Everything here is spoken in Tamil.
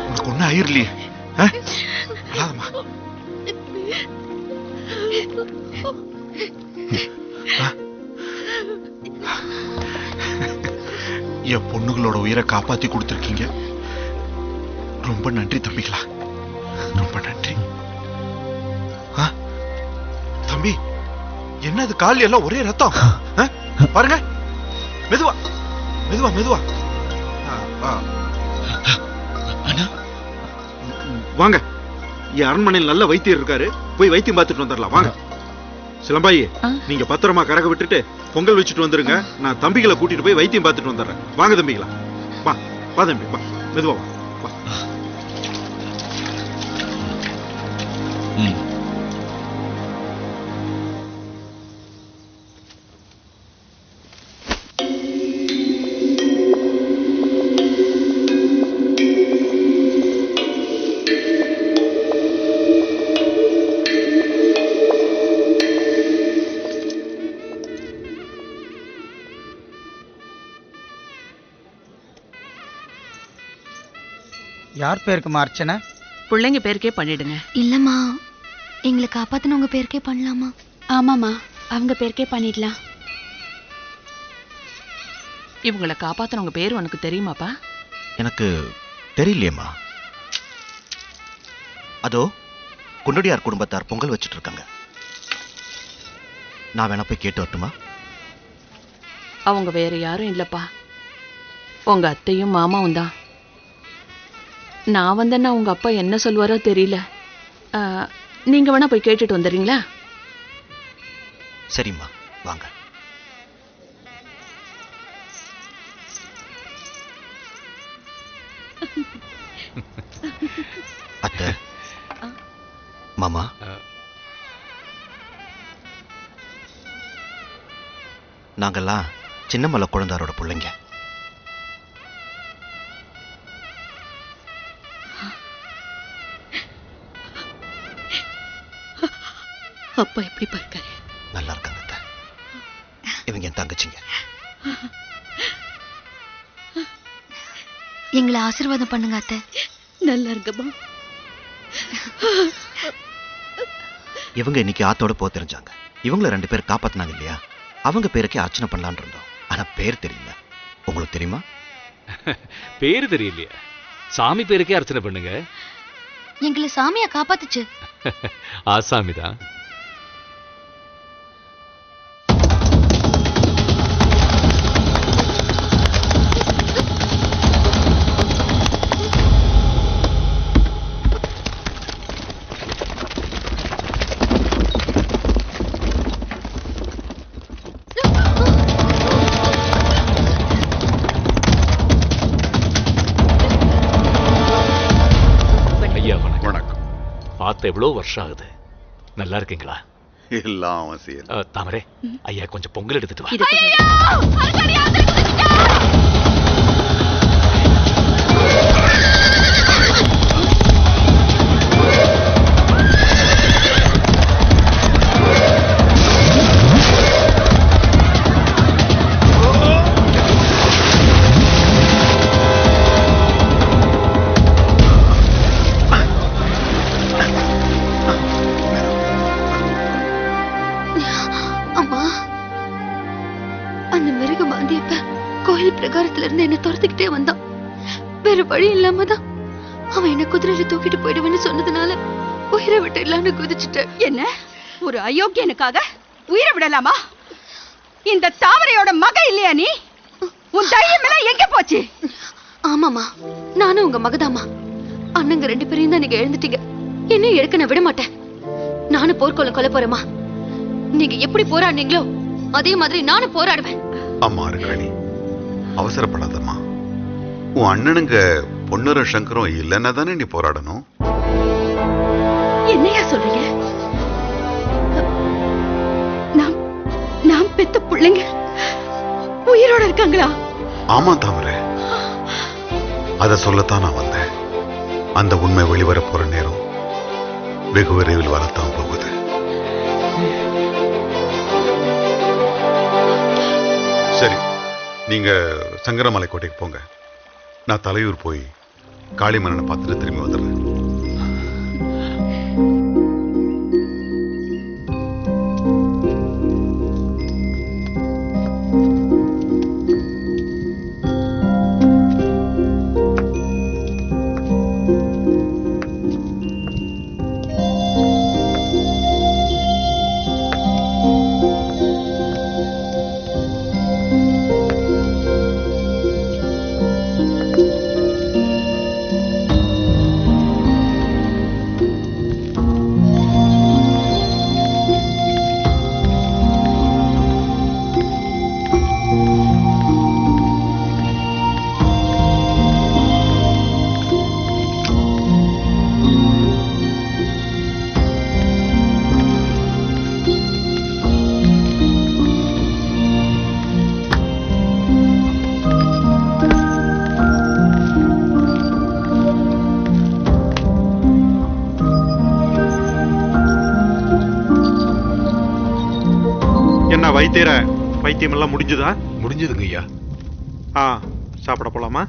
உனக்கு ஒன்னும் ஆயிரலையே? அழாதம்மா. என் பொண்ணுகளோட உயிரை காப்பாத்தி கொடுத்துருக்கீங்க. ரொம்ப நன்றி தம்பிகளா, ரொம்ப நன்றி. தம்பி, என்னது கால் எல்லாம் ஒரே ரத்தம்? பாருங்க, மெதுவா மெதுவா மெதுவா. வாங்க, என் அரண்மனையில் நல்ல வைத்தியர் இருக்காரு, போய் வைத்தியம் பார்த்துட்டு வந்துடலாம். வாங்க சிலம்பாயி, நீங்க பத்திரமா கரக விட்டுட்டு பொங்கல் வச்சுட்டு வந்துருங்க. நான் தம்பிகளை கூட்டிட்டு போய் வைத்தியம் பார்த்துட்டு வந்துடுறேன். வாங்க தம்பிகளா, வா வா தம்பி, வா மெதுவா வா. யார் பேருக்குமா அர்ச்சனை? பிள்ளைங்க பேருக்கே பண்ணிடுங்க. இல்லம்மா, எங்களை காப்பாத்தின உங்க பேருக்கே பண்ணலாமா? ஆமாமா, அவங்க பேருக்கே பண்ணிடலாம். இவங்களை காப்பாத்தினவங்க பேரு உனக்கு தெரியுமாப்பா? எனக்கு தெரியலையேம்மா. அதோ குண்டடியார் குடும்பத்தார் பொங்கல் வச்சுட்டு இருக்காங்க. நான் வேணா போய் கேட்டு வரட்டுமா? அவங்க வேற யாரும் இல்லப்பா, உங்க அத்தையும் மாமாவும் தான். நான் வந்தேன்னா உங்க அப்பா என்ன சொல்வாரோ தெரியல. நீங்க வேணா போய் கேட்டுட்டு வந்துடுறீங்களா? சரிம்மா, வாங்க. அத்தை, மாமா, நாங்கெல்லாம் சின்னமலை குழந்தாரோட பிள்ளைங்க. அப்பா எப்படி பார்க்காரு? நல்லா இருக்காங்க அத்தை. இவங்க என் தங்கச்சிங்க. எங்களை ஆசீர்வாதம் பண்ணுங்க அத்தை. நல்லா இருக்கமா. இவங்க இன்னைக்கு ஆத்தோட போ தெரிஞ்சாங்க. இவங்கள 2 பேர் காப்பாத்தினாங்க இல்லையா? அவங்க பேருக்கே அர்ச்சனை பண்ணலான் இருந்தோம். ஆனா பேர் தெரியல. உங்களுக்கு தெரியுமா? பேரு தெரியலையா? சாமி பேருக்கே அர்ச்சனை பண்ணுங்க. எங்களை சாமியா காப்பாத்துச்சு. ஆசாமிதான். பார்த்த எவ்வளவு வருஷம் ஆகுது. நல்லா இருக்கீங்களா? எல்லாம் அவசியம். தாமரே, ஐயா கொஞ்சம் பொங்கல் எடுத்துட்டு வா. பிரகாரத்துல இருந்து என்ன துரத்துக்கிட்டே வந்தான். வேற வழி இல்லாம தான் அவன் என்ன குதிரையில தூக்கிட்டு போயிடுவேன்னு சொன்னதுனால உயிரை விட்டுலான்னு குதிச்சுட்டேன். என்ன, ஒரு அயோக்கியனுக்காக உயிரை விடலாமா? இந்த தாமரையோட மக இல்லையா நீ? உன் தைரியம் எல்லாம் எங்க போச்சு? ஆமாமா, நானும் உங்க மகதாமா. அண்ணங்க 2 பேரையும் தான் நீங்க எழுந்துட்டீங்க. என்னையும் எடுக்க நான் விட மாட்டேன். நானும் போர்க்கோளம் கொல்ல போறேமா. நீங்க எப்படி போராடுனீங்களோ அதே மாதிரி நானும் போராடுவேன். அம்மா இருக்கணி, அவசரப்படாதம்மா. உன் அண்ணனுங்க பொன்னுரும் சங்கரும் இல்லைன்னா தானே நீ போராடணும். என்னையா சொல்றீங்க? நான் பெத்த பிள்ளைங்க உயிரோட இருக்காங்களா? ஆமா தாமரை, அத சொல்லத்தான் நான் வந்தேன். அந்த உண்மை வெளிவர போற நேரம் வெகு விரைவில் வரத்தான் போகுது. சரி, நீங்க சங்கரமலை கோட்டைக்கு போங்க. நான் தலையூர் போய் காளிமன்னனை பார்த்துட்டு திரும்பி வந்துடுறேன். என்ன வைத்தியர வைத்தியம் எல்லாம் முடிஞ்சுதா? முடிஞ்சதுங்க ஐயா. சாப்பிட போலாமா?